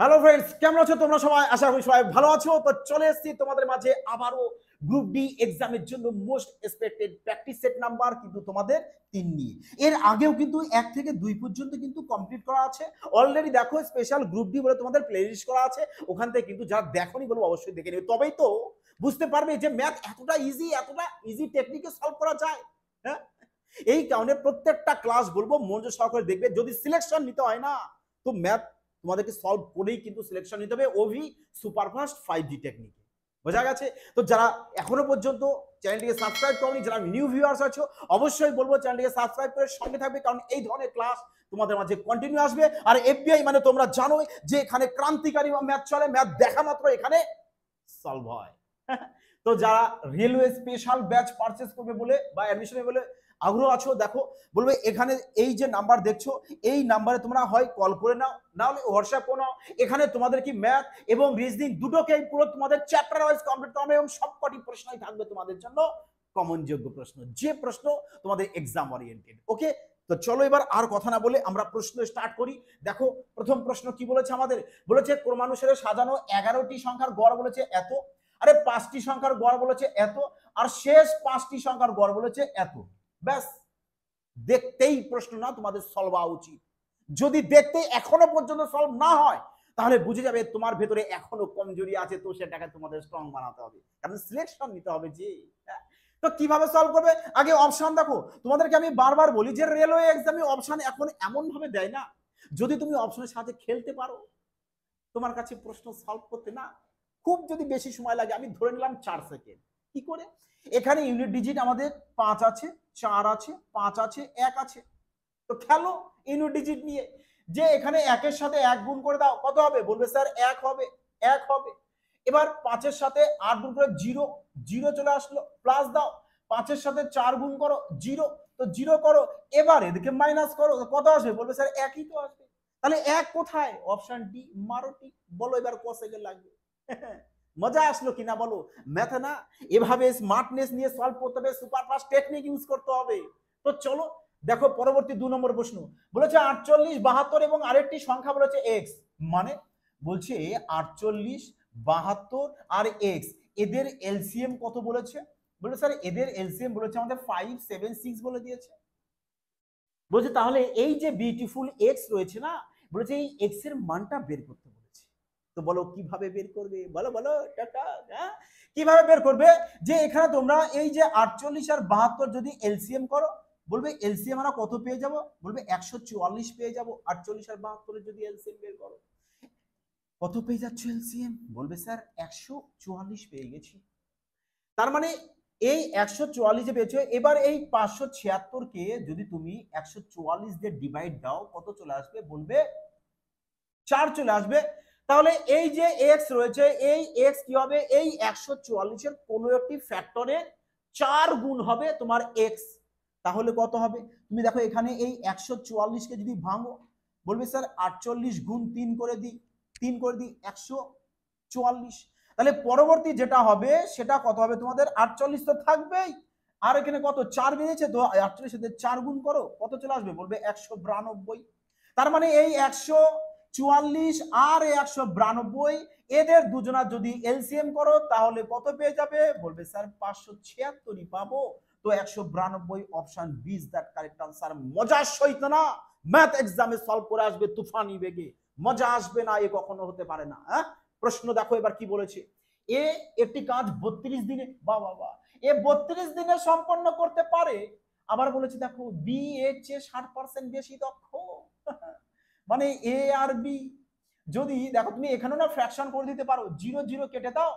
Hello friends, কেমন আছো তোমরা সবাই? আশা করি সবাই ভালো আছো। তো চলে এসেছি তোমাদের মাঝে আবারও গ্রুপ ডি এক্সামের জন্য most expected practice set number কিন্তু তোমাদের 3 নিয়ে। এর আগেও কিন্তু 1 থেকে 2 পর্যন্ত কিন্তু কমপ্লিট করা আছে অলরেডি। দেখো, স্পেশাল গ্রুপ ডি বলে তোমাদের প্লেলিস্ট করা আছে, ওখান থেকে কিন্তু যারা দেখোনি বলবো অবশ্যই দেখে নেবে, তবেই তো বুঝতে পারবে যে ম্যাথ এতটা ইজি টেকনিকে সলভ করা যায়। হ্যাঁ, এই কারণে প্রত্যেকটা ক্লাস বলবো মনোযোগ সহকারে দেখবে। যদি সিলেকশন নিতে হয় না, তো ম্যাথ তোমাদেরকে সলভ করেই কিন্তু সিলেকশন নিতে হবে ওভি সুপারফাস্ট 5G টেকনিকে। বোঝা গেছে? তো যারা এখনো পর্যন্ত চ্যানেলটিকে সাবস্ক্রাইব করনি, যারা নিউ ভিউয়ার্স আছো, অবশ্যই বলবো চ্যানেলটিকে সাবস্ক্রাইব করে সঙ্গে থাকবে, কারণ এই ধরনের ক্লাস তোমাদের মাঝে কন্টিনিউ আসবে। আর এফবিআই মানে তোমরা জানোই যে এখানে ক্রান্তিকারী ম্যাথ চলে, ম্যাথ দেখা মাত্র এখানে সলভ হয়। তো যারা রেলওয়ে স্পেশাল ব্যাচ পারচেজ করবে বলে বা অ্যাডমিশনে বলে আগ্রহ আছো, দেখো বলবে এখানে এই যে নাম্বার দেখছো, এই নাম্বারে তোমরা হয় কল করে নাও, না হলে হোয়াটসঅ্যাপ করে নাও। এখানে তোমাদের কি ম্যাথ এবং রিজনিং দুটোকেই পুরো তোমাদের চ্যাপ্টার ওয়াইজ কমপ্লিট করবে, এবং সবকটি প্রশ্নই থাকবে তোমাদের জন্য কমন যোগ্য প্রশ্ন, যে প্রশ্ন তোমাদের এক্সাম ওরিয়েন্টেড। ওকে, তো চলো এবার আর কথা না বলে আমরা প্রশ্ন স্টার্ট করি। দেখো, প্রথম প্রশ্ন কি বলেছে আমাদের? বলেছে ক্রমানুসারে সাজানো 11টি সংখ্যার গড় বলেছে এত, আরে 5টি সংখ্যার গড় বলেছে এত, আর শেষ 5টি সংখ্যার গড় বলেছে এত। ব্যাস, দেখতেই প্রশ্ন না তোমাদের সলভ হওয়া উচিত। যদি দেখতে এখনো পর্যন্ত সলভ না হয়, তাহলে বুঝে যাবে তোমার ভেতরে এখনো কমজোরি আছে, তো সেটাকে তোমাদের স্ট্রং বানাতে হবে, কারণ সিলেকশন নিতে হবে যে। তো কিভাবে সলভ করবে? আগে অপশন দেখো। তোমাদেরকে আমি বারবার বলি যে রেলওয়ে এক্সামে অপশন এখন এমন ভাবে দেয় না, যদি তুমি অপশনের সাথে খেলতে পারো, তোমার কাছে প্রশ্ন সলভ করতে না খুব যদি বেশি সময় লাগে, আমি ধরে নিলাম 4 সেকেন্ড। কি করে? এখানে ইউনিট ডিজিট আমাদের 5 আছে, 4 আছে, 5 আছে, 1 আছে। তো খেলো ইউনিট ডিজিট নিয়ে, যে এখানে 1 এর সাথে 1 গুণ করে দাও, কত হবে? বলবে স্যার 1 হবে, 1 হবে। এবার 5 এর সাথে 8 গুণ করে 0, 0 চলে আসলো, প্লাস দাও। 5 এর সাথে 4 গুণ করো, 0, তো 0 করো। এবার এদিকে মাইনাস করো, কত আসবে? বলবে স্যার 1ই তো আসবে। তাহলে 1 কোথায়? অপশন ডি, মারোটি। বলো এবার ক সেকেন্ড লাগবে? মজা আসলো কিনা বলো? ম্যাথ না এভাবে স্মার্টনেস নিয়ে সলভ করতে হবে, সুপারফাস্ট টেকনিক ইউজ করতে হবে। তো চলো দেখো পরবর্তী 2 নম্বর প্রশ্ন। বলেছে 48, 72 এবং আরেকটি সংখ্যা বলেছে এক্স। মানে বলছে 48, 72 আর এক্স, এদের এলসিএম কত বলেছে? বলে স্যার এদের এলসিএম বলেছে আমাদের 576 বলে দিয়েছে। বলছে তাহলে এই যে বিউটিফুল এক্স রয়েছে না, বলেছে এই এক্স এর মানটা বের করতে বলেছে। তো বলো কিভাবে বের করবে? বলো বলো টাটা। হ্যাঁ, কিভাবে বের করবে? যে এখানে তোমরা এই যে 48 আর 72 যদি এলসিএম করো, বলবে এলসিএম আমরা কত পেয়ে যাব? বলবে 144 পেয়ে যাব। 48 আর 72 যদি এলসিএম বের করো, কত পেয়ে যাচ্ছ এলসিএম? বলবে স্যার 144 পেয়ে গেছি। তার মানে এই 144 যে পেয়েছো, এবার এই 576 কে যদি তুমি 144 দিয়ে ডিভাইড দাও, কত চলে আসবে? বলবে 4 চলে আসবে। তাহলে এই যে এক্স রয়েছে, এই এক্স কি হবে? এই 144 এর কোনো একটি ফ্যাক্টরের 4 গুণ হবে তোমার এক্স। তাহলে কত হবে? তুমি দেখো এখানে এই 144 কে যদি ভাঙো, বলবে স্যার 48 গুণ 3 করে দিই, 3 করে দিই 144। তাহলে পরবর্তী যেটা হবে সেটা কত হবে? তোমাদের 48 তো থাকবেই, আর এখানে কত 4 বেরিয়েছে, তো 48 এর 4 গুণ করো, কত চলে আসবে? বলবে 192। তার মানে এই 144 আর 192 এদের দুজনা যদি এলসিএম করো, তাহলে কত পেয়ে যাবে? বলবে স্যার 576ই পাবো। তো 192 option B is that correct answer. মজার সহিত না ম্যাথ এক্সামে সলভ করে আসবে তুফানি বেগে, মজা আসবে না এ কখনো হতে পারে না। হ্যাঁ, প্রশ্ন দেখো এবার কি বলেছে। এ একটি কাজ 32 দিনে, বাহ বাহ বাহ, এ 32 দিনে সম্পন্ন করতে পারে। আবার বলেছে দেখো বি এর চেয়ে 60% বেশি দক্ষ। মানে এ আর বি, যদি দেখো তুমি এখানে না ফ্র্যাকশন করে দিতে পারো, 0 0 কেটে দাও,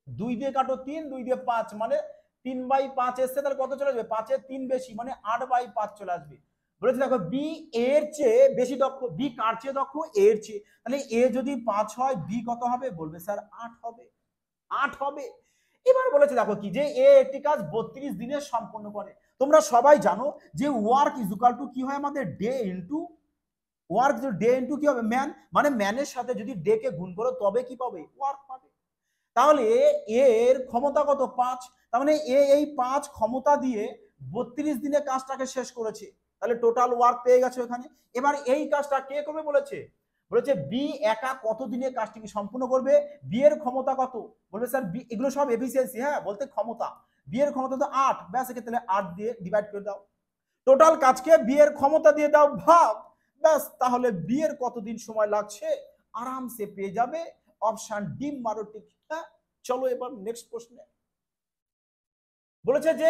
2 দিয়ে কাটো 3, 2 দিয়ে 5, মানে 3/5 এসছে, তাহলে কত চলে আসবে? 5 এর 3 বেশি, মানে 8/5 চলে আসবে। বলেছে দেখো বি এর চেয়ে বেশি দক্ষ। বি কার চেয়ে দক্ষ? এর চেয়ে। তাহলে এ যদি 5 হয়, বি কত হবে? বলবে স্যার 8 হবে, 8 হবে। এবার বলেছে দেখো কি, যে এ একটি কাজ 32 দিনে সম্পন্ন করে। তোমরা সবাই জানো যে ওয়ার্ক ইজ ইকুয়াল টু কি হয় আমাদের? Day into work. Day into কি হবে? ম্যান। মানে ম্যানের সাথে যদি ডে কে গুণ করো তবে কি পাবে? ওয়ার্ক পাবে। তাহলে এর ক্ষমতা কত? 5। তার মানে এ এই 5 ক্ষমতা দিয়ে 32 দিনে কাজটাকে শেষ করেছে। তাহলে টোটাল ওয়ার্ক পেয়ে গেছে ওখানে। এবার এই কাজটা কে করবে বলেছে? বলেছে বি একা কত দিনে কাজটিকে সম্পূর্ণ করবে, বি এর ক্ষমতা কত, বলবে স্যার বি, এগুলো সব এফিসিয়েন্সি, হ্যাঁ বলতে ক্ষমতা, বি এর ক্ষমতা তো 8, ব্যাস এক্ষেত্রে 8 দিয়ে ডিভাইড করে দাও, টোটাল কাজকে বি এর ক্ষমতা দিয়ে দাও ভাগ, ব্যাস তাহলে বি এর কতদিন সময় লাগছে আরামসে পেয়ে যাবে। অপশন ডি মারো টিক। হ্যাঁ, চলো এবার নেক্সট প্রশ্নে। বলেছে যে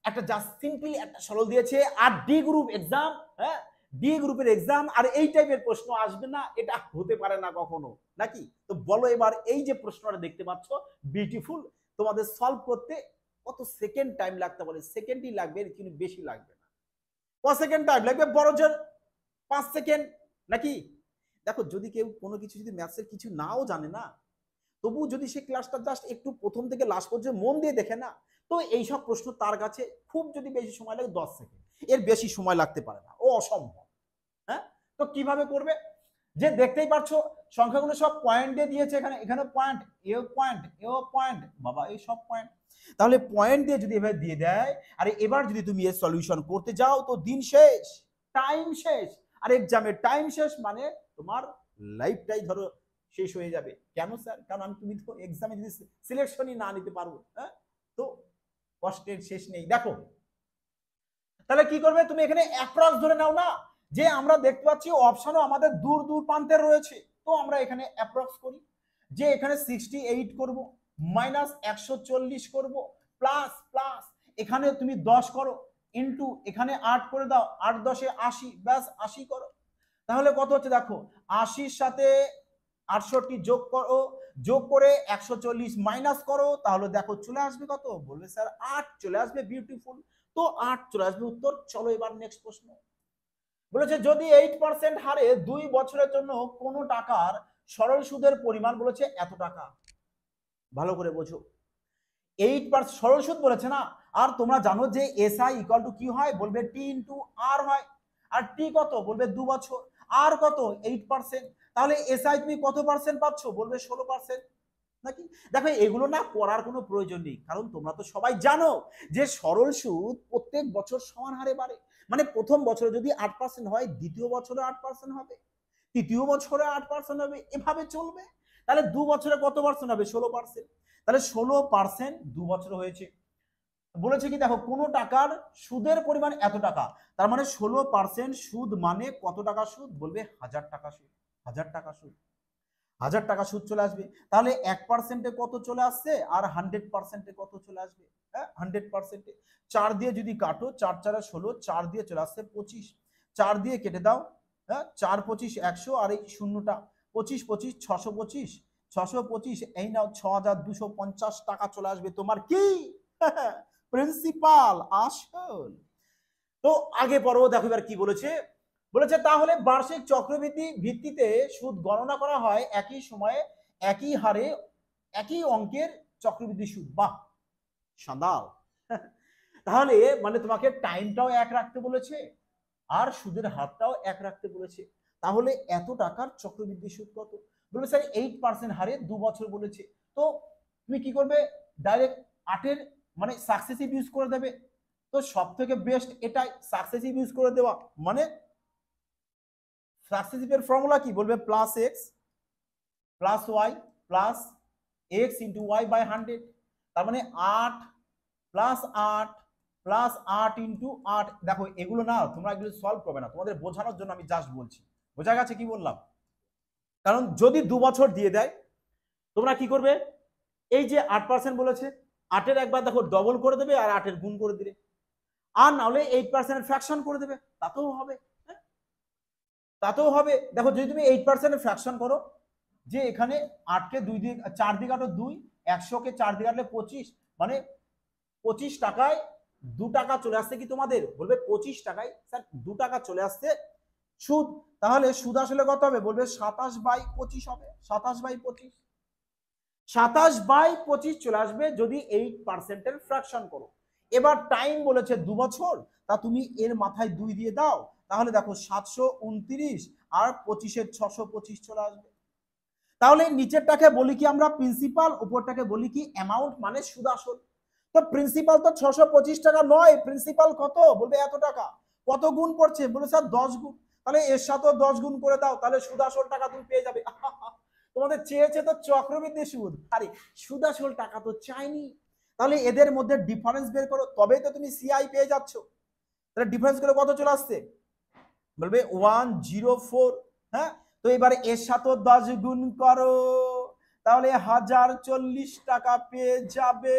একটা জাস্ট সিম্পলি একটা সরল দিয়েছে, আর ডি গ্রুপ এক্সাম, হ্যাঁ ডি গ্রুপের এক্সাম আর এই টাইপের প্রশ্ন আসবে না, এটা হতে পারে না কখনো, নাকি? তো বলো এবার এই যে প্রশ্নটা দেখতে পাচ্ছ বিউটিফুল, তোমাদের সলভ করতে কত সেকেন্ড টাইম লাগতে পারে? সেকেন্ডই লাগবে, কিন্তু বেশি লাগবে না। কত সেকেন্ড টাইম লাগবে? বড় জোর 5 সেকেন্ড, নাকি? দেখো যদি কেউ কোনো কিছু যদি ম্যাথসের কিছু নাও জানে না, তবু যদি সে ক্লাসটা জাস্ট একটু প্রথম থেকে লাস্ট পর্যন্ত মন দিয়ে দেখে না, তো এইসব প্রশ্ন তার কাছে খুব যদি বেশি সময় লাগে 10 সেকেন্ড, এর বেশি সময় লাগতে পারে না, ও অসম্ভব। হ্যাঁ, তো কিভাবে করবে? যে দেখতেই পাচ্ছো সংখ্যাগুলো সব পয়েন্ট দিয়ে দিয়েছে, এখানে এখানে পয়েন্ট, এও পয়েন্ট, এও পয়েন্ট, বাবা এই সব পয়েন্ট, তাহলে পয়েন্ট দিয়ে যদি এভাবে দিয়ে দেয়, আর এবার যদি তুমি এর সলিউশন করতে যাও তো দিন শেষ, টাইম শেষ, আর এক্সামের টাইম শেষ মানে তোমার লাইফটাই ধরো শেষ হয়ে যাবে। কেন স্যার? কারণ আমি তুমি তো এক্সামে যদি সিলেকশনই না নিতে পারবো, হ্যাঁ তো কষ্টের শেষ নেই। দেখো তাহলে কি করবে, তুমি এখানে অ্যাপ্রক্স ধরে নাও না, যে আমরা দেখতে পাচ্ছি অপশনও আমাদের দূর দূর প্রান্তে রয়েছে, তো আমরা এখানে অ্যাপ্রক্স করি, যে এখানে 68 করব, মাইনাস 140 করব, প্লাস প্লাস এখানে তুমি 10 করো, ইনটু এখানে 8 করে দাও, 8 10 80, ব্যাস 80 করো, তাহলে কত হচ্ছে দেখো, 80-র সাথে 68 যোগ করো, যোগ করে 140 মাইনাস করো, তাহলে দেখো চলে আসবে কত, বলবে স্যার 8 চলে আসবে, বিউটিফুল, তো 8 চলে আসবে উত্তর। চলো এবার নেক্সট প্রশ্ন। বলেছে যদি 8% হারে 2 বছরের জন্য কোনো টাকার সরল সুদের পরিমাণ বলেছে এত টাকা, ভালো করে বোঝো, 8% সরল সুদ বলেছে না, আর তোমরা জানো যে এসআই ইকুয়াল টু কি হয়, বলবে টি ইনটু আর হয়, আর টি কত, বলবে 2 বছর, আর কত 8%, তাহলে এসআই তুমি কত পার্সেন্ট পাচ্ছ, বলবে 16%, নাকি? দেখো এগুলো না করার কোনো প্রয়োজন নেই, কারণ তোমরা তো সবাই জানো যে সরল সুদ প্রত্যেক বছর সমান হারে বাড়ে, মানে প্রথম বছরে যদি 8% হয়, দ্বিতীয় বছরে 8% হবে, তৃতীয় বছরে 8% হবে, এভাবে চলবে। তাহলে 2 বছরে কত পার্সেন্ট হবে, 16%, তাহলে 16% 2 বছর হয়েছে। বলেছে কি দেখো কোন টাকার সুদের পরিমাণ এত টাকা, তার মানে 16% সুদ মানে কত টাকা সুদ, বলবে 1000 টাকা সুদ, 1000 টাকা সুদ, 1000 টাকা সুদ চলে আসবে। তাহলে 1%-এ কত চলে আসছে, আর 100%-এ কত চলে আসবে, হ্যাঁ 100%-এ 4 দিয়ে যদি কাটো, 4 4 16, 4 দিয়ে চলে আসছে 25, 4 দিয়ে কেটে দাও, হ্যাঁ 4 25 100, আর এই শূন্যটা 25 25 625, 625 এই নাও 6250 টাকা চলে আসবে তোমার কি প্রিন্সিপাল আসল। তো আগে পড়ো, দেখো এবার কি বলেছে। বলেছে তাহলে বার্ষিক চক্রবৃদ্ধি ভিত্তিতে সুদ গণনা করা হয় একই সময়ে একই হারে একই অঙ্কের চক্রবৃদ্ধি সুদ। বাহ সাদাল তাহলে মানে তোমাকে টাইমটাও এক রাখতে বলেছে আর সুদের হারটাও এক রাখতে বলেছে, তাহলে এত টাকার চক্রবৃদ্ধি সুদ কত, বলবে স্যার 8% হারে 2 বছর বলেছে, তো তুমি কি করবে, ডাইরেক্ট 8-এর মানে সাকসেসিভ ইউজ করে দেবে, তো সব থেকে বেস্ট এটাই সাকসেসিভ ইউজ করে দেওয়া, মানে সাকসেসিভের ফর্মুলা কি, বলবে plus x plus y plus x into y by 100, তার মানে 8 প্লাস 8 প্লাস 8 ইন্টু 8। দেখো এগুলো না তোমরা এগুলো সলভ করবে না, তোমাদের বোঝানোর জন্য আমি জাস্ট বলছি, বোঝা গেছে কি বললাম? কারণ যদি 2 বছর দিয়ে দেয় তোমরা কি করবে, এই যে 8% বলেছে 8-এর একবার দেখো ডবল করে দেবে আর 8-এর গুণ করে দিলে, আর না হলে 8% ফ্র্যাকশন করে দেবে, তাতেও হবে, তাতেও হবে। দেখো যদি তুমি 8% ফ্র্যাকশন করো, যে এখানে 8-কে 2 দিয়ে 4 দিয়ে কাটো 2, 100-কে 4 দিয়ে কাটলে 25, মানে 25 টাকায় 2 টাকা চলে আসছে কি তোমাদের, বলবে 25 টাকায় স্যার 2 টাকা চলে আসছে সুদ, তাহলে সুদ আসলে কত হবে, বলবে 27/25 হবে, 27/25, 27/25 চলে আসবে যদি 8%-এর ফ্র্যাকশন করো। এবার টাইম বলেছে 2 বছর, তা তুমি এর মাথায় 2 দিয়ে দাও, তাহলে দেখো 729 আর 25-এর 625 চলে আসবে। তাহলে নিচেরটাকে বলি কি আমরা প্রিন্সিপাল, উপরটাকে বলি কি অ্যামাউন্ট মানে সুদ আসল। তো প্রিন্সিপাল তো 625 টাকা নয়, প্রিন্সিপাল কত, বলবে এত টাকা, কত গুণ পড়ছে, বলে স্যার 10 গুণ, তাহলে এর সাথে 10 গুণ করে দাও, তাহলে সুদ আসল টাকা তুমি পেয়ে যাবে। তোমাদের চেয়েছে তো চক্রবৃদ্ধি সুদ, আরে সুদ আসল টাকা তো চাইনি। তাহলে এদের মধ্যে ডিফারেন্স বের করো, তবেই তো তুমি সিআই পেয়ে যাচ্ছ। তাহলে ডিফারেন্স করে কত চলে আসছে, বলবে 104। হ্যাঁ, তো এবারে এর সাথে 10 গুণ করো, তাহলে 1040 টাকা পেয়ে যাবে,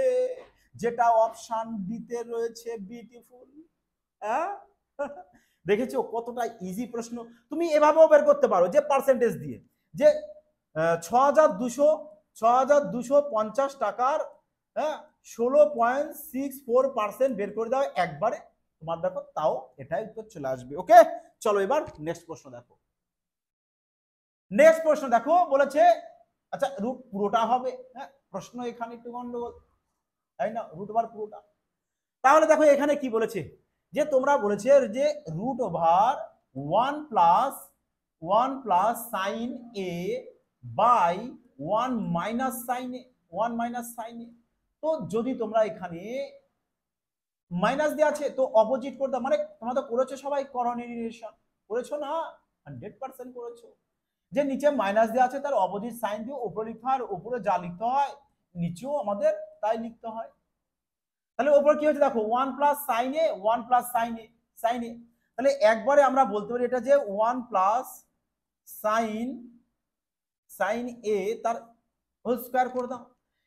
যেটা অপশন ডিতে রয়েছে। বিউটিফুল। হ্যাঁ, দেখেছো কতটা ইজি প্রশ্ন। তুমি এভাবেও বের করতে পারো যে পার্সেন্টেজ দিয়ে, যে 6250 টাকার 16.64% বের করে দাও একবারে, তোমার দেখো তাও এটাই উত্তর চলে আসবে। ওকে, চলো এবার নেক্সট প্রশ্ন দেখো। নেক্সট প্রশ্ন দেখো, বলেছে আচ্ছা রুট পুরোটা হবে। হ্যাঁ, প্রশ্ন এখানে একটু গন্ডগোল, তাই না, রুট ওভার পুরোটা। তাহলে দেখো এখানে কি বলেছে, যে তোমরা বলেছে যে root over 1 plus sine A by 1 minus sine A. তো যদি তোমরা এখানে মাইনাস দিয়ে আছে তো অপোজিট করে দাও, মানে তোমরা তো করেছো সবাই করোনিলেশন, করেছো না? 100% করেছো। যে নিচে মাইনাস দেওয়া আছে তার অপোজিট সাইন দিয়ে উপরে লিখতে হয়, আর উপরে যা লিখতে হয় নিচেও আমাদের তাই লিখতে হয়। তাহলে উপর কি হচ্ছে দেখো 1 প্লাস সাইন এ, 1 প্লাস সাইন এ। তাহলে একবারে আমরা বলতে পারি এটা যে 1 প্লাস সাইন এ তার হোল স্কয়ার করে দাও।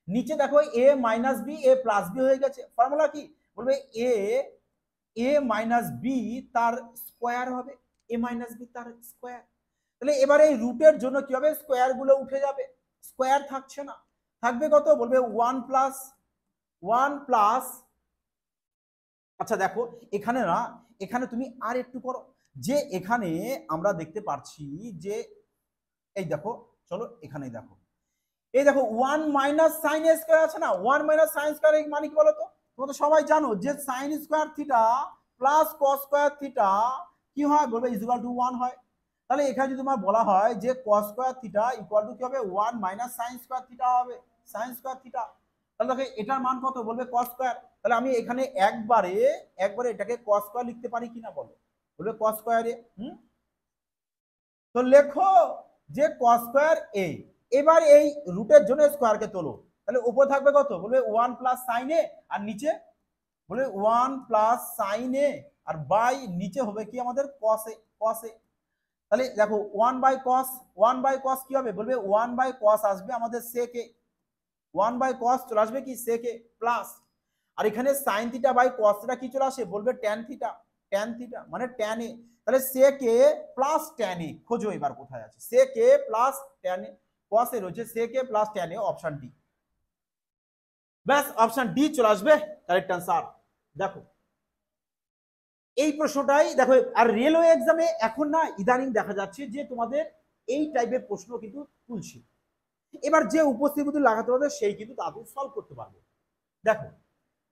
নিচে দেখো এ মাইনাস বি, এ প্লাস বি হয়ে গেছে। ফর্মুলা কি, বলবে এ মাইনাস বি তার স্কয়ার হবে, এ মাইনাস বি তার স্কয়ার। তাহলে এবারে এই রুটের জন্য কি হবে, স্কয়ার গুলো উঠে যাবে, স্কয়ার থাকছে না, থাকবে কত, বলবে 1 প্লাস। আচ্ছা দেখো এখানে না, এখানে তুমি আর একটু করো, যে এখানে আমরা দেখতে পাচ্ছি যে এই দেখো, চলো এখানেই দেখো, এই দেখো 1 মাইনাস সাইন স্কয়ার আছে না, 1 মাইনাস সাইন স্কয়ার মানে কি বলতো, তোমরা তো সবাই জানো যে sine square theta plus cos square theta কি হয়, বলবে ইকুয়াল টু 1 হয়। তাহলে এখানে যদি তোমার বলা হয় যে কস স্কয়ার থিটা ইকুয়াল টু কি হবে, 1 মাইনাস সাইন স্কয়ার থিটা হবে, সাইন স্কয়ার থিটা। তাহলে দেখো এটার মান কত, বলবে কস স্কয়ার। তাহলে আমি এখানে একবারে এটাকে কস স্কয়ার লিখতে পারি কিনা বলো, বলবে কস স্কয়ারে। তো লেখো যে কস স্কয়ার এ। এবার এই রুটের জন্য স্কয়ারকে তোলো, তাহলে উপরে থাকবে কত, বলবে 1 প্লাস সাইন এ, আর নিচে বলবে 1 প্লাস সাইন এ, আর বাই নিচে হবে কি আমাদের কস এ, কস এ। তাহলে দেখো 1 বাই কস কি হবে, বলবে 1 বাই কস আসবে আমাদের সেক এ, 1 বাই কস চলে আসবে কি সেক এ প্লাস, আর এখানে sine theta by cos theta কি চলে আসে, বলবে ট্যান থিটা, ট্যান থিটা মানে ট্যান এ। তাহলে সেক এ প্লাস ট্যান এ, খোঁজো এবার কোথায় আছে, সেক A plus tan A, cos A রয়েছে sec A plus tan A, option D. ব্যাস অপশন ডি চলে আসবে কারেক্ট आंसर। দেখো এই প্রশ্নটাই দেখো, আর রেলওয়ে এক্সামে এখন না ইদানিং দেখা যাচ্ছে যে তোমাদের এই টাইপের প্রশ্ন কিন্তু তুলছে। এবার যে উপস্থিতি লাগাতে পারবে সেই কিন্তু তাদের সলভ করতে পারবে। দেখো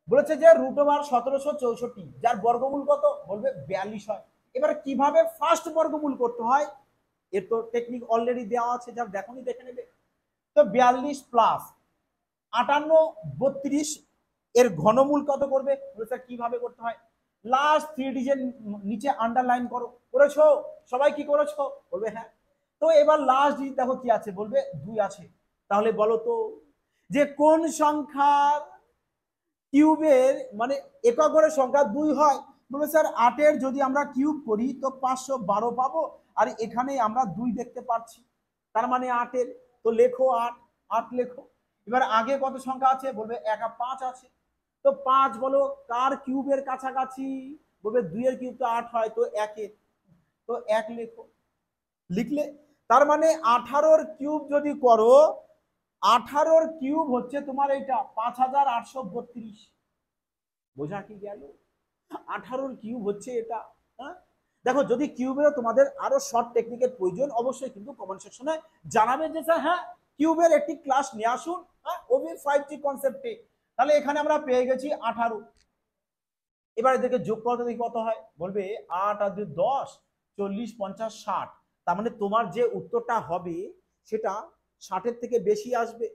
বলেছে যে রুট ওভার 1764 যার বর্গমূল কত, বলবে 42 হয়। এবার কিভাবে ফার্স্ট বর্গমূল করতে হয় এর তো টেকনিক অলরেডি দেওয়া আছে, যা দেখোনি দেখে নেবে। তো 42 প্লাস 58 32 এর ঘনমূল কত করবে, বলেছে কিভাবে করতে হয়, লাস্ট 3 ডিজিট নিচে আন্ডারলাইন করো, করেছো সবাই, কি করেছো, বলবে হ্যাঁ। তো এবার লাস্ট ডিজিট দেখো কি আছে, বলবে 2 আছে। তাহলে বলো তো যে কোন সংখ্যার কিউবের মানে একক ঘরের সংখ্যা 2 হয়, বলবে স্যার 8 এর যদি আমরা কিউব করি তো 512 পাবো, আর এখানে আমরা 2 দেখতে পাচ্ছি, তার মানে 8 এর, তো লেখো 8, 8 লেখো। এবার আগে কত সংখ্যা আছে, বলবে 1 আর 5 আছে, তো 5 বলো কার কিউবের কাছাকাছি, বলবে 2 এর কিউব তো 8 হয়, তো 1 এর, তো 1 লেখো, লিখলে। তার মানে 18 কিউব যদি করো, 18 কিউব হচ্ছে তোমার এটা 5832, বোঝা কি গেল, 18 কিউব হচ্ছে এটা। হ্যাঁ, দেখো যদি কিউবের তোমাদের আরো শর্ট টেকনিকের প্রয়োজন অবশ্যই কিন্তু কমেন্ট সেকশনে জানাবেন যে স্যার হ্যাঁ কিউবের একটি ক্লাস নিয়ে আসুন, হ্যাঁ ওবি 5টি কনসেপ্টে। তাহলে এখানে আমরা পেয়ে গেছি 18। এবার এদেরকে যোগ করতে দেখি কত হয়, বলবে 8 আর 2 10, 40 50 60। তার মানে তোমার যে উত্তরটা হবে সেটা 60 এর থেকে বেশি আসবে,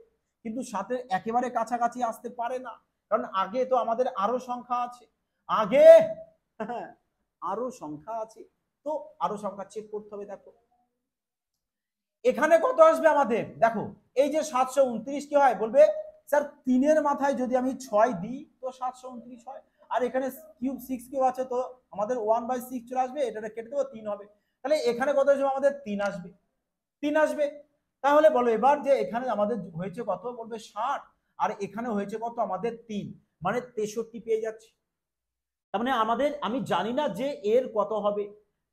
কিন্তু 60 এর একেবারে কাছাকাছি আসতে পারে না, কারণ আগে তো আমাদের আরো সংখ্যা আছে, আগে আরো সংখ্যা আছে। তো আরো সংখ্যা চেক করতে হবে। দেখো এখানে কত আসবে আমাদের, দেখো এই যে 729 কি হয়, বলবে স্যার 3-এর মাথায় যদি আমি 6 দিই তো 729 হয়, আর এখানে কিউব 6 কিউব আছে তো আমাদের 1/6 চলে আসবে, এটা কেটে দেবো 3 হবে। তাহলে এখানে কত আসবে আমাদের 3 আসবে, 3 আসবে। তাহলে বলো এবার যে এখানে আমাদের হয়েছে কত, বলবে 60, আর এখানে হয়েছে কত আমাদের 3, মানে 63 পেয়ে যাচ্ছে। তার মানে আমাদের, আমি জানি না যে এর কত হবে,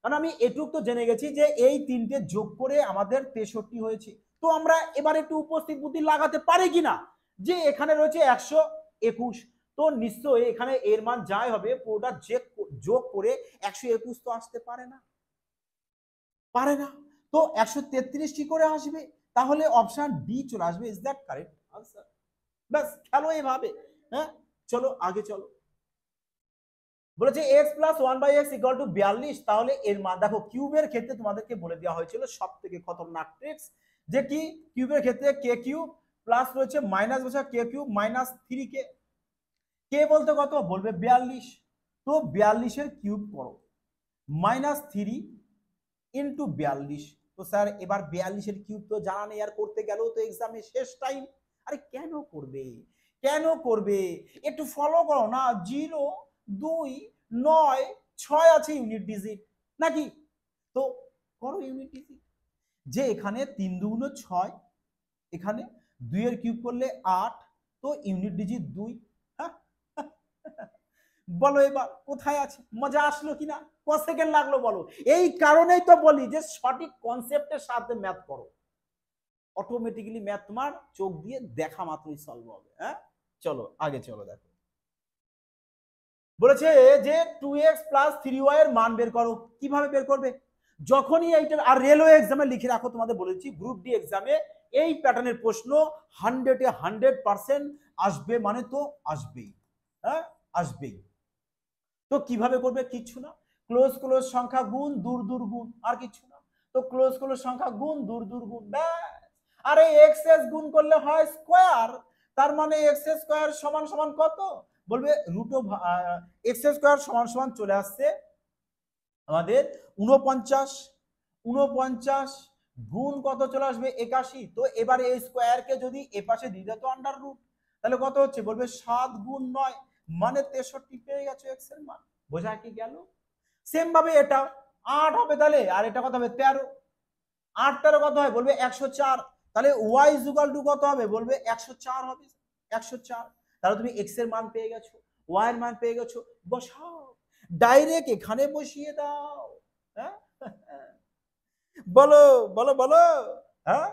কারণ আমি এটুক তো জেনে গেছি যে এই তিনটে যোগ করে আমাদের 63 হয়েছে। তো আমরা এবার একটু উপস্থিত বুদ্ধি লাগাতে পারি কিনা, যে এখানে রয়েছে 121, তো নিশ্চয়ই এখানে এর মান যাই হবে পুরোটা যোগ করে 121 তো আসতে পারে না, পারে না। তো 133 কি করে আসবে, তাহলে অপশন ডি চলে আসবে। Is that correct answer? ব্যাস খেলো এভাবে। হ্যাঁ চলো আগে চলো। বলেছে x plus 1/x equal to 42, তাহলে এর মান দেখো কিউবের ক্ষেত্রে তোমাদেরকে বলে দেওয়া হয়েছিল সব থেকে খতরনাক ট্রিক্স, যে কি কিউবের ক্ষেত্রে কে কিউব প্লাস রয়েছে মাইনাস বসা কে কিউব মাইনাস 3 কে বলতে কত, বলবে 42, তো 42-এর কিউব করো -3 ইন্টু 42। তো স্যার এবার 42-এর কিউব তো জানা নেই, আর করতে গেলেও তো এক্সামে শেষ টাইম। আরে কেন করবে, কেন করবে, একটু ফলো করো না। 0, 2, 9, 6 আছে ইউনিট ডিজিট নাকি, তো করো ইউনিট ডিজিট। যে এখানে 3 2 6, এখানে 2 এর কিউব করলে 8, তো ইউনিট ডিজিট 2। হ্যাঁ বলো এবার কোথায় আছে, মজা আসলো কিনা, ক সেকেন্ড লাগলো বলো। এই কারণেই তো বলি যে সঠিক কনসেপ্টের সাথে ম্যাথ করো, অটোমেটিক্যালি ম্যাথ তোমার চোখ দিয়ে দেখা মাত্রই সলভ হবে। হ্যাঁ চলো আগে চলো। দেখো বলেছে যে 2x প্লাস 3y এর মান বের করো। কিভাবে বের করবে, যখনই এইটার, আর রেলওয়ে এক্সামে লিখে রাখো, তোমাদের বলেছি গ্রুপ ডি এক্সামে এই প্যাটার্নের প্রশ্ন 100-এ 100% আসবে, মানে তো আসবেই। হ্যাঁ আসবেই। তো কিভাবে করবে, কিচ্ছু না, ক্লোজ ক্লোজ সংখ্যা গুণ দূর দূর গুণ, আর কিছু না। তো ক্লোজ ক্লোজ সংখ্যা গুণ দূর দূর গুণ, ব্যাস। আর এই এক্স এস গুণ করলে হয় স্কোয়ার, তার মানে এক্স স্কোয়ার সমান সমান কত, বলবে রুট অফ এক্স স্কোয়ার সমান সমান চলে আসছে আমাদের 49, 49 গুণ কত চলে আসবে 81। তো এবারে এই স্কোয়ারকে যদি এ পাশে দিয়ে দাও তো আন্ডার রুট, তাহলে কত হচ্ছে, বলবে 7 গুণ 9, মানে 63 পেয়ে গেছে এক্স এর মান। বোঝা কি গেল? সেম ভাবে এটা 8 হবে, তাহলে আর এটা কত হবে 13, 8 13 কত হয়, বলবে 104, তাহলে ওয়াই ইকুয়াল টু কত হবে, বলবে 104 হবে, 104। তাহলে তুমি এক্স এর মান পেয়ে গেছো, ওয়াই এর মান পেয়ে গেছো, বসাও ডাইরেক্ট এখানে বসিয়ে দাও। হ্যাঁ বলো বলো বলো। হ্যাঁ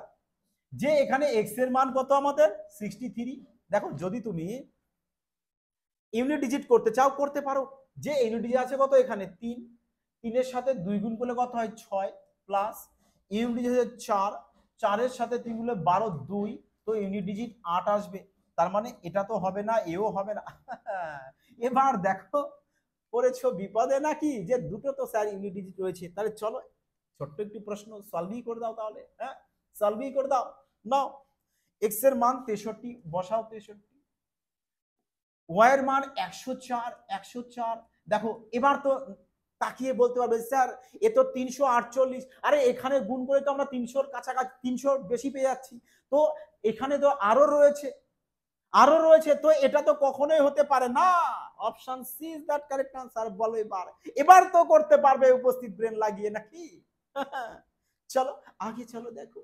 যে এখানে এক্স এর মান কত আমাদের 63। দেখো যদি তুমি ইউনিট ডিজিট করতে চাও করতে পারো, যে ইউনিট ডিজিট আছে কত এখানে 3, 3-এর সাথে 2 গুণ করলে কত হয় 6, প্লাস ইউনিট ডিজিট 4, 4-এর সাথে 3 গুণলে 12, 2, তো ইউনিট ডিজিট 8 আসবে। তার মানে এটা তো হবে না, এও হবে না। এবার দেখো পড়েছো বিপদে নাকি, যে দুটো তো স্যার ইউনিট ডিজিট রয়েছে, তাহলে চলো ছোট্ট একটি প্রশ্ন সলভই করে দাও তাহলে। হ্যাঁ সলভই করে দাও। নাও এক্স এর মান 63 বসাও, 63, ওয়াই এর মান 104, 104। দেখো এবার তো তাকিয়ে বলতে পারবে স্যার এ তো 348, আরে এখানে গুণ করে তো আমরা 300-র কাছাকাছি 300 বেশি পেয়ে যাচ্ছি, তো এখানে তো আরো রয়েছে, আরো রয়েছে, তো এটা তো কখনোই হতে পারে না। Option C is that correct answer. বলো এবার, এবার তো করতে পারবে উপস্থিত ব্রেন লাগিয়ে নাকি। চলো আগে চলো। দেখো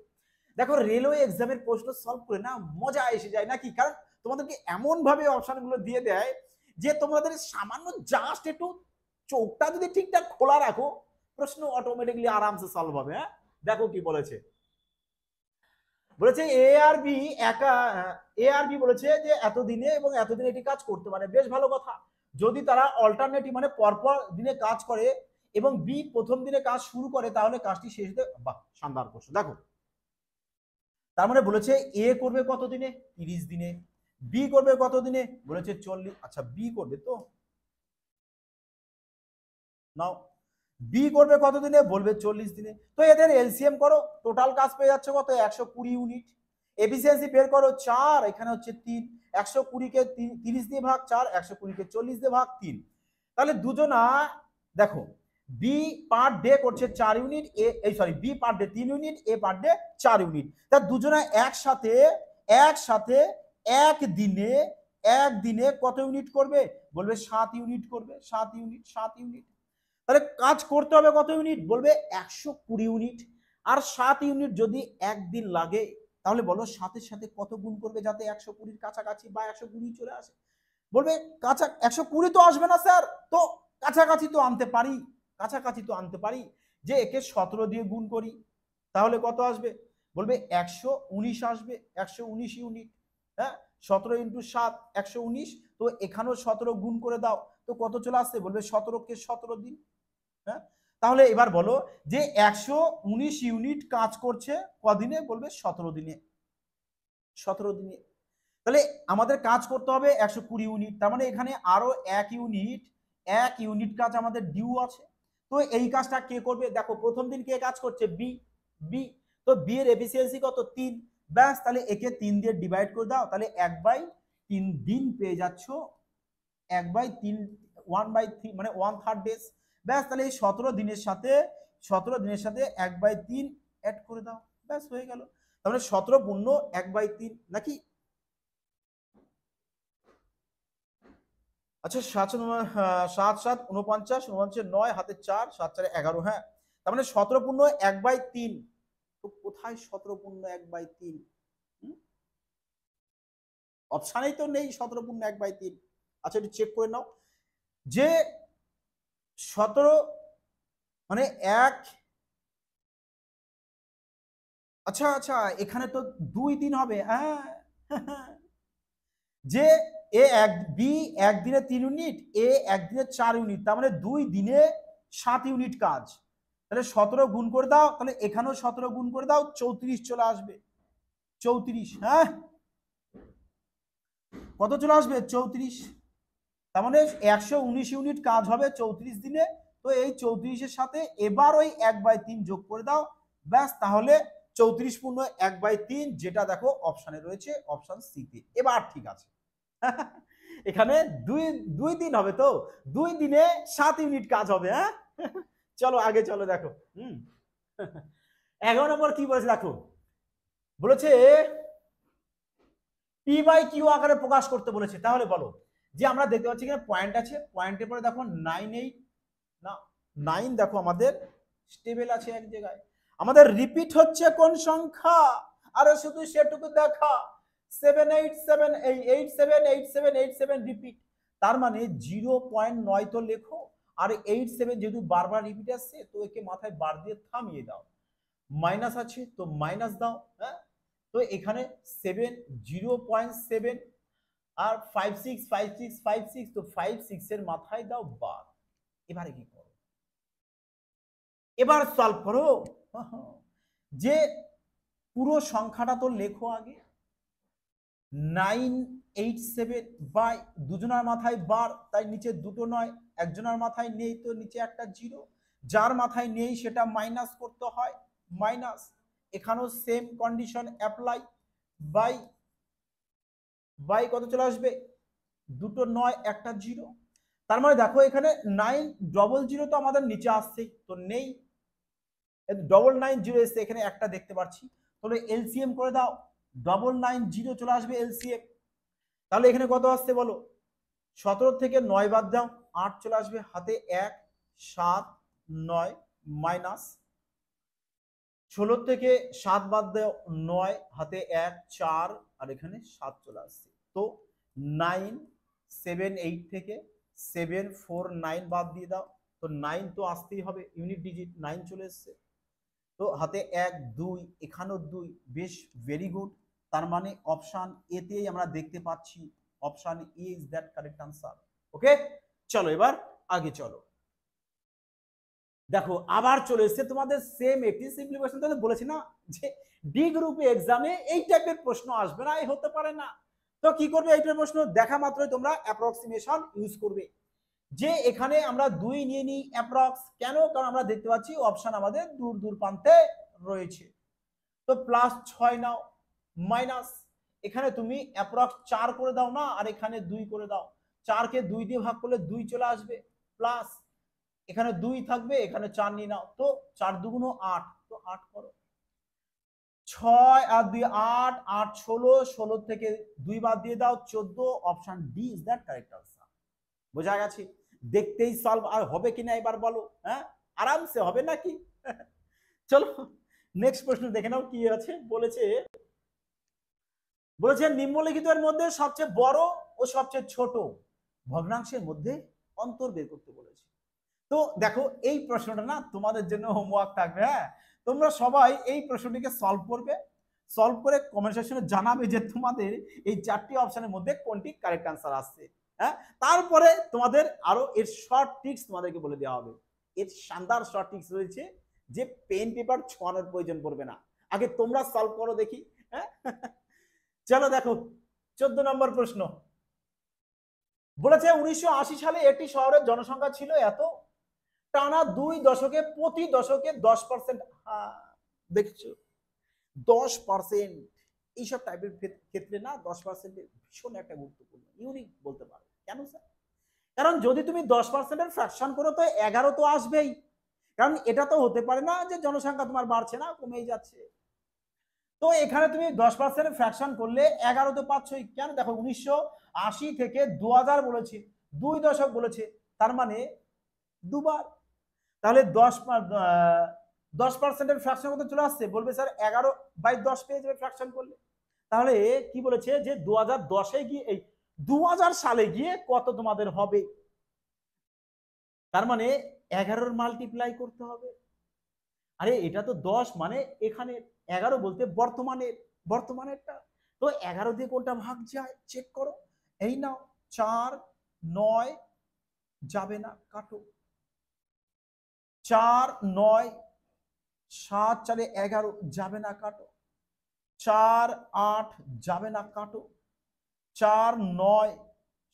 দেখো রেলওয়ে এক্সামের প্রশ্ন সলভ করে না মজা এসে যায় নাকি, কারণ তোমাদেরকে এমন ভাবে অপশনগুলো দিয়ে দেয় যে তোমাদের সামান্য জাস্ট একটু চোখটা যদি ঠিকঠাক খোলা রাখো প্রশ্ন অটোমেটিকলি আরামসে সলভ হবে। হ্যাঁ দেখো কি বলেছে, বলেছে এ আর বি একা, এ আর বি বলেছে যে এতদিনে এবং এতদিনে এটি কাজ করতে পারে, বেশ ভালো কথা। যদি তারা অল্টারনেটিভ মানে পরপর দিনে কাজ করে এবং বি প্রথম দিনে কাজ শুরু করে তাহলে কাজটি শেষ হতে, বাহ শানদার প্রশ্ন। দেখো তার মানে বলেছে এ করবে কত দিনে, 30 দিনে, বি করবে কত দিনে, বলেছে 40, আচ্ছা বি করবে তো নাও, বি করবে কত দিনে, বলবে 40 দিনে, তো এদের এলসিএম করো, টোটাল কাজ পেয়ে যাচ্ছে কত 120 ইউনিট। এফিসিয়েন্সি বের করো 4, এখানে হচ্ছে 3, 120-কে 30 দিয়ে ভাগ 4, 120-কে 40 দিয়ে ভাগ 3, তাহলে দুজনা দেখো বি পার ডে করছে 4 unit, B per day 3 unit, A per day 4 unit. তা দুজনে একসাথে একসাথে একদিনে কত ইউনিট করবে? বলবে 7 ইউনিট করবে, 7 ইউনিট, 7 ইউনিট। তাহলে কাজ করতে হবে কত ইউনিট? বলবে 120 ইউনিট। আর 7 ইউনিট যদি একদিন লাগে, তাহলে বলো 7-এর সাথে কত গুণ করবে যাতে 120-র কাছাকাছি বা 120 চলে আসে? বলবে কাছা 120 তো আসবে না স্যার, তো কাছাকাছি তো আনতে পারি, কাছাকাছি তো আনতে পারি, যে একে 17 দিয়ে গুণ করি, তাহলে কত আসবে? বলবে 119 আসবে, 119 ইউনিট। হ্যাঁ, 17 ইন্টু 7 119, তো এখানেও 17 গুণ করে দাও, তো কত চলে আসছে? বলবে 17কে 17 দিন। হ্যাঁ, তাহলে এবার বলো যে 119 ইউনিট কাজ করছে কদিনে? বলবে 17 দিনে, 17 দিনে। তাহলে আমাদের কাজ করতে হবে 120 ইউনিট, তার মানে এখানে আরো 1 ইউনিট কাজ আমাদের ডিউ আছে। তো এই কাজটা কে করবে? দেখো প্রথম দিন কে কাজ করছে? B, B. তো বি এর এফিসিয়েন্সি কত? 3। ব্যাস, তাহলে একে 3 দিয়ে ডিভাইড করে দাও, তাহলে 1/3 দিন পেয়ে যাচ্ছ, 1/3, 1/3 মানে 1/3 ডেজ। ব্যাস, তাহলে এই 17 দিনের সাথে 1/3 অ্যাড করে দাও, ব্যাস হয়ে গেল। তাহলে 17 পূর্ণ 1/3 নাকি? আচ্ছা, 7 7 7 49, 49 9, হাতে 4, 7 4 11। হ্যাঁ, তার মানে 17 পূর্ণ 1/3। তো কোথায় 17 পূর্ণ 1/3? অপশানেই তো নেই 17 পূর্ণ 1/3। আচ্ছা, একটু চেক করে নাও যে 17 মানে 1, আচ্ছা আচ্ছা, এখানে তো 2 দিন হবে। হ্যাঁ, যে এ এক বি একদিনে 3 ইউনিট, এ একদিনে 4 ইউনিট, তার মানে 2 দিনে 7 ইউনিট কাজ। তাহলে 17 গুণ করে দাও, তাহলে এখানেও 17 গুণ করে দাও, 34 চলে আসবে, 34। হ্যাঁ, কত চলে আসবে? 34। তার মানে 119 ইউনিট কাজ হবে 34 দিনে। তো এই 34-এর সাথে এবার ওই 1/3 যোগ করে দাও, ব্যাস, তাহলে 34 পূর্ণ 1/3, যেটা দেখো অপশানে রয়েছে, অপশান সিতে। এবার ঠিক আছে। এখানে দুই দুই দিন হবে, তো 2 দিনে 7 ইউনিট কাজ হবে। হ্যাঁ, চলো আগে চলো, দেখো। 11 নম্বর কি বলেছে দেখো, বলেছে পি বাই কিউ আকারে প্রকাশ করতে বলেছে। তাহলে বলো যে আমরা দেখতে পাচ্ছি এখানে পয়েন্ট আছে, পয়েন্টের পরে দেখো 9 8 না 9, দেখো আমাদের স্টেবল আছে এক জায়গায়। আমাদের রিপিট হচ্ছে কোন সংখ্যা? আরে শুধু সেটুকু দেখা, 7 8 7 8 7 8 7 8 7 রিপিট। তার মানে 0.9 তো লেখো, আর 8 7 যেহেতু বারবার রিপিট আসছে, তো একে মাথায় বার দিয়ে থামিয়ে দাও। মাইনাস আছে তো মাইনাস দাও। হ্যাঁ, তো এখানে 7 0.7, আর 5 6 5 6 5 6, তো 5 6 এর মাথায় দাও বার। এবারে কি করো? এবার সলভ করো। যে পুরো সংখ্যাটা তো লেখো আগে, 987 বাই, দুজনের মাথায় বার, তাই নিচে দুটো নয়, একজনের মাথায় নেই তো নিচে একটা জিরো, যার মাথায় নেই সেটা মাইনাস করতে হয়, মাইনাস। এখানেও same condition apply, bye bye কত চলে আসবে? দুটো নয় একটা জিরো। তার মানে দেখো এখানে 900 তো আমাদের নিচে আসছেই, তো নেই। 990 এসছে, এখানে একটা দেখতে পাচ্ছি, তাহলে এলসিএম করে দাও, 990 চলে আসবে এলসিএম। তাহলে এখানে কত আসছে বলো? 17 থেকে 9 বাদ দাও, 8 চলে আসবে, হাতে 1 7 9 মাইনাস 16 থেকে 7 বাদ দাও 9, হাতে 1 4, আর এখানে 7 চলে আসছে। তো 9 7 8 থেকে 7 4 9 বাদ দিয়ে দাও, তো 9 তো আসতেই হবে, ইউনিট ডিজিট 9 চলে এসছে। তো হাতে 1 2, এখানেও 2, বেশ ভেরি গুড। তার মানে অপশন এতেই আমরা দেখতে পাচ্ছি, option A is that correct answer. Okay, চলো এবার আগে চলো। দেখো আবার চলে এসেছে তোমাদের সেম একটি সিম্পলিফিকেশন। তাহলে বলেছি না যে ডি গ্রুপে এক্সামে এই টাইপের প্রশ্ন আসবে না, এই হতে পারে না। তো কি করবে? এইটার প্রশ্ন দেখা মাত্রই তোমরা অ্যাপ্রক্সিমেশন ইউজ করবে, যে এখানে আমরা 2 নিয়ে নিই অ্যাপ্রক্স। কেন? কারণ আমরা দেখতে পাচ্ছি অপশন আমাদের দূর দূর প্রান্তে রয়েছে। তো +6 নাও, মাইনাস এখানে তুমি অ্যাপ্রক্স 4 করে দাও না, আর এখানে 2 করে দাও, 4 কে 2 দিয়ে ভাগ করলে 2 চলে আসবে, প্লাস এখানে 2 থাকবে, এখানে 4 নিয়ে নাও, তো 4 দুগুণ 8, তো 8 করো, 6 আর 2 8, 8 16, 16 থেকে 2 বাদ দিয়ে দাও 14, option D is that correct answer. বোঝা গেছে? দেখতেই সলভ আর হবে কিনা এবার বলো, হ্যাঁ আরামসে হবে নাকি? চলো নেক্সট প্রশ্ন দেখে নাও কি আছে। বলেছে বলেছে নিম্নলিখিতের মধ্যে সবচেয়ে বড় ও সবচেয়ে ছোট ভগ্নাংশের মধ্যে অন্তর বের করতে বলেছে। তো দেখো এই প্রশ্নটা না তোমাদের জন্য হোমওয়ার্ক থাকবে, হ্যাঁ তোমরা সবাই এই প্রশ্নটিকে সলভ করবে, সলভ করে কমেন্ট সেকশনে জানাবে যে তোমাদের এই 4টি অপশনের মধ্যে কোনটি কারেক্ট আনসার আসছে। হ্যাঁ তারপরে তোমাদের আরো এর শর্ট ট্রিক্স তোমাদেরকে বলে দেওয়া হবে। এর শানদার শর্ট ট্রিক্স রয়েছে যে পেন পেপার ছোঁয়ানোর প্রয়োজন পড়বে না, আগে তোমরা সলভ করো দেখি। হ্যাঁ চলো দেখো 14 নম্বর প্রশ্ন বলেছে 1980 সালে একটি শহরের জনসংখ্যা ছিল এত, টানা 2 দশকে প্রতি দশকে 10%, দেখছো 10%, এইসব টাইপের ক্ষেত্রে না 10% ভীষণ একটা গুরুত্বপূর্ণ ইউনিক বলতে পারো। কেন স্যার? কারণ যদি তুমি 10%-এর ফ্র্যাকশন করো তো 11 তো আসবেই, কারণ এটা তো হতে পারে না যে জনসংখ্যা তোমার বাড়ছে না কমেই যাচ্ছে। তো এখানে তুমি 10%-এর ফ্র্যাকশন করলে 11 তো পাচ্ছই। কেন দেখো 1980 থেকে 2000 বলেছে, 2 দশক বলেছে, তার মানে দুবার, তাহলে 10%-এর ফ্র্যাকশন কত চলে আসছে? বলবে স্যার 11/10 পেয়ে যাবে ফ্র্যাকশন করলে। তাহলে কি বলেছে যে 2010-এ গিয়ে এই 2000 সালে গিয়ে কত তোমাদের হবে, তার মানে 11-র মাল্টিপ্লাই করতে হবে। আরে এটা তো 10 মানে এখানে 11 বলতে বর্তমানেরটা, তো 11 দিয়ে কোনটা ভাগ যায় চেক করো। এই নাও 4 9 যাবে না কাটো, 4 9 7 4 11 যাবে না কাটো, 4 8 যাবে না কাটো, 4 9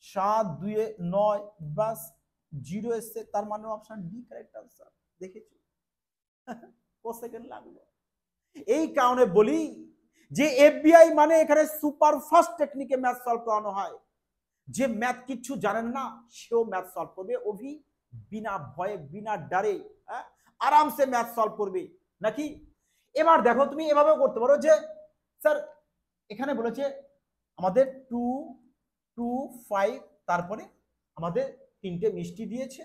7 2 9, বাস 0 এসছে, তার মানে অপশন ডি কারেক্ট আনসার। দেখেছো কত সেকেন্ড লাগলো? এই কারণে বলি যে এফবিআই মানে এখানে সুপার ফাস্ট টেকনিকে ম্যাথ সলভ করানো হয়। যে ম্যাথ কিচ্ছু জানেন না সেও ম্যাথ সলভ করবে, অভি বিনা ভয়ে বিনা ডরে আরামসে ম্যাথ সলভ করবে নাকি। এবার দেখো তুমি এভাবেও করতে পারো যে স্যার এখানে বলেছে আমাদের 2 2 5, তারপরে আমাদের 3টে মিষ্টি দিয়েছে,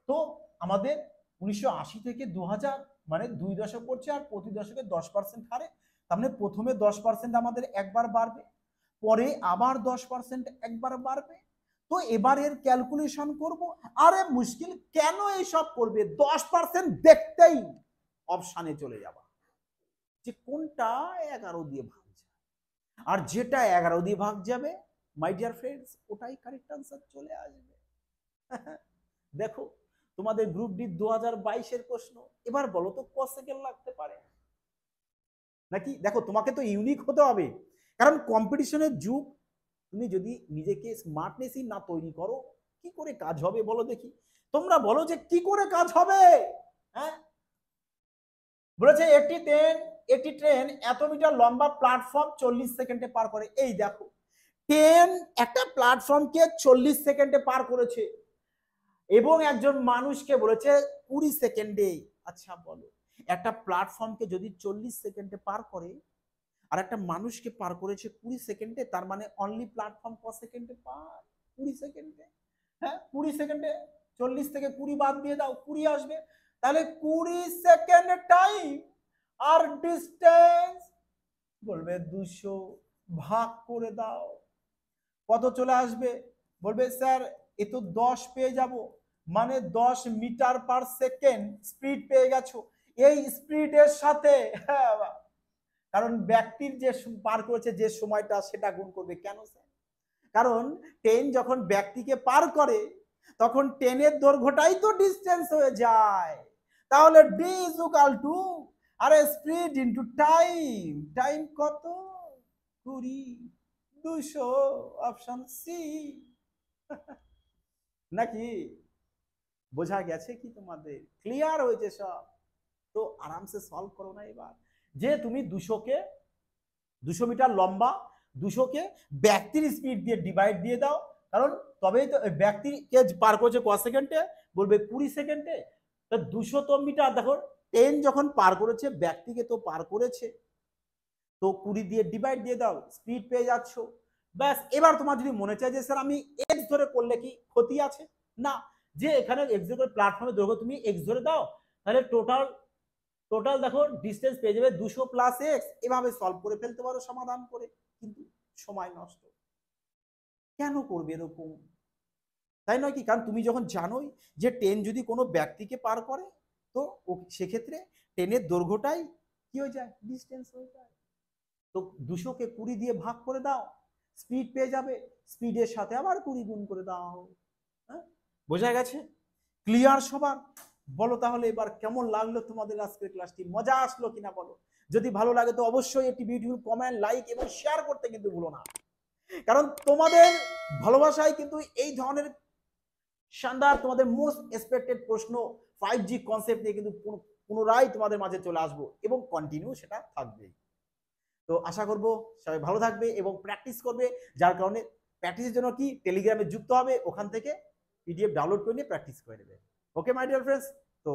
তো আমাদের 1980 থেকে 2000 মানে 2 দশক পড়ছে আর প্রতি দশকে 10% হারে, তার মানে প্রথমে 10% আমাদের একবার বাড়বে, পরে আবার 10% একবার বাড়বে। তো এবার এর ক্যালকুলেশন করব। আরে মুশকিল কেন এইসব করবে? 10% দেখতেই অপশানে চলে যাবা যে কোনটা 11 দিয়ে ভাগ যায়, আর যেটা 11 দিয়ে ভাগ যাবে মাই ডিয়ার ফ্রেন্ডস ওটাই কারেক্ট আনসার চলে আসবে। দেখো তোমাদের গ্রুপ ডি 2022-এর প্রশ্ন, এবার বলো তো কত সেকেন্ড লাগতে পারে নাকি? দেখো তোমাকে তো ইউনিক হতে হবে, কারণ কম্পিটিশনের যুগ, তুমি যদি নিজেকে স্মার্টনেসই না তৈরি করো কি করে কাজ হবে বলো দেখি? তোমরা বলো যে কি করে কাজ হবে। হ্যাঁ বলেছে একটি ট্রেন এত মিটার লম্বা প্ল্যাটফর্ম 40 সেকেন্ডে পার করে। এই দেখো ট্রেন একটা প্ল্যাটফর্মকে 40 সেকেন্ডে পার করেছে এবং একজন মানুষকে বলেছে 20 সেকেন্ডে। আচ্ছা বলো একটা প্ল্যাটফর্মকে যদি 40 সেকেন্ডে পার করে আর একটা মানুষকে পার করেছে 20 সেকেন্ডে, তার মানে অনলি প্ল্যাটফর্ম কত সেকেন্ডে পার? 20 সেকেন্ডে। হ্যাঁ 20 সেকেন্ডে 40 থেকে 20 বাদ দিয়ে দাও 20 আসবে, তাহলে 20 সেকেন্ড টাইম আর ডিস্টেন্স বলবে 200 ভাগ করে দাও কত চলে আসবে? বলবে স্যার এ তো 10 পেয়ে যাব, মানে 10 মিটার পার সেকেন্ড স্পিড পেয়ে গেছো। এই স্পিডের সাথে কারণ ব্যক্তির যে পার করেছে যে সময়টা সেটা গুণ করবে। কেন স্যার? কারণ ট্রেন যখন ব্যক্তিকে পার করে তখন ট্রেনের দৈর্ঘ্যটাই তো ডিস্টেন্স হয়ে যায়, তাহলে ডি ইজ ইকুয়াল টু আরে স্পিড ইনটু টাইম, টাইম কত 20 200, অপশন সি। নাকি বোঝা গেছে কি তোমাদের? ক্লিয়ার হয়েছে সব? তো আরামসে সলভ করো না এবার। যে তুমি 200 মিটার লম্বা, 200কে ব্যক্তির স্পিড দিয়ে ডিভাইড দিয়ে দাও, কারণ তবেই তো ব্যক্তিকে পার করেছে ক সেকেন্ডে, বলবে 20 সেকেন্ডে। তা 200 মিটার দেখো, 10 যখন পার করেছে ব্যক্তিকে তো পার করেছে, তো 20 দিয়ে ডিভাইড দিয়ে দাও, স্পিড পেয়ে যাচ্ছ। ব্যাস, এবার তোমার যদি মনে চায় যে স্যার আমি এক্স ধরে করলে কি ক্ষতি আছে, না, যে এখানে এক্স ধরে প্ল্যাটফর্মে দৈর্ঘ্য তুমি এক্স ধরে দাও, তাহলে টোটাল টোটাল দেখো ডিস্টেন্স পেয়ে যাবে 200 প্লাস এক্স। এভাবে সলভ করে ফেলতে পারো সমাধান করে, কিন্তু সময় নষ্ট কেন করবে এরকম? তাই নয় কি? কারণ তুমি যখন জানোই যে 10 যদি কোনো ব্যক্তিকে পার করে, তো সেক্ষেত্রে 10-এর দৈর্ঘ্যটাই কি হয়ে যায়, ডিস্টেন্স হয়ে যায়। তো 200-কে 20 দিয়ে ভাগ করে দাও, স্পিড পেয়ে যাবে, স্পিডের সাথে আবার 20 গুণ করে দাও। হ্যাঁ, বোঝা গেছে? ক্লিয়ার সবার? বলো তাহলে এবার কেমন লাগলো তোমাদের আজকের ক্লাসটি, মজা আসলো কিনা বলো। যদি ভালো লাগে তো অবশ্যই একটি ভিডিও কমেন্ট, লাইক এবং শেয়ার করতে কিন্তু ভুলো না, কারণ তোমাদের ভালোবাসায় কিন্তু এই ধরনের শানদার তোমাদের মোস্ট এক্সপেক্টেড প্রশ্ন 5G কনসেপ্ট নিয়ে কিন্তু পুনরায় তোমাদের মাঝে চলে আসবো, এবং কন্টিনিউ সেটা থাকবে। তো আশা করব সবাই ভালো থাকবে এবং প্র্যাকটিস করবে, যার কারণে প্র্যাকটিসের জন্য কি টেলিগ্রামে যুক্ত হবে, ওখান থেকে পিডিএফ ডাউনলোড করে নিয়ে প্র্যাকটিস করে নেবে। ওকে মাই ডিয়ার ফ্রেন্ডস, তো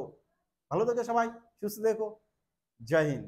ভালো থেকো সবাই, সুস্থ থেকো, জয় হিন্দ।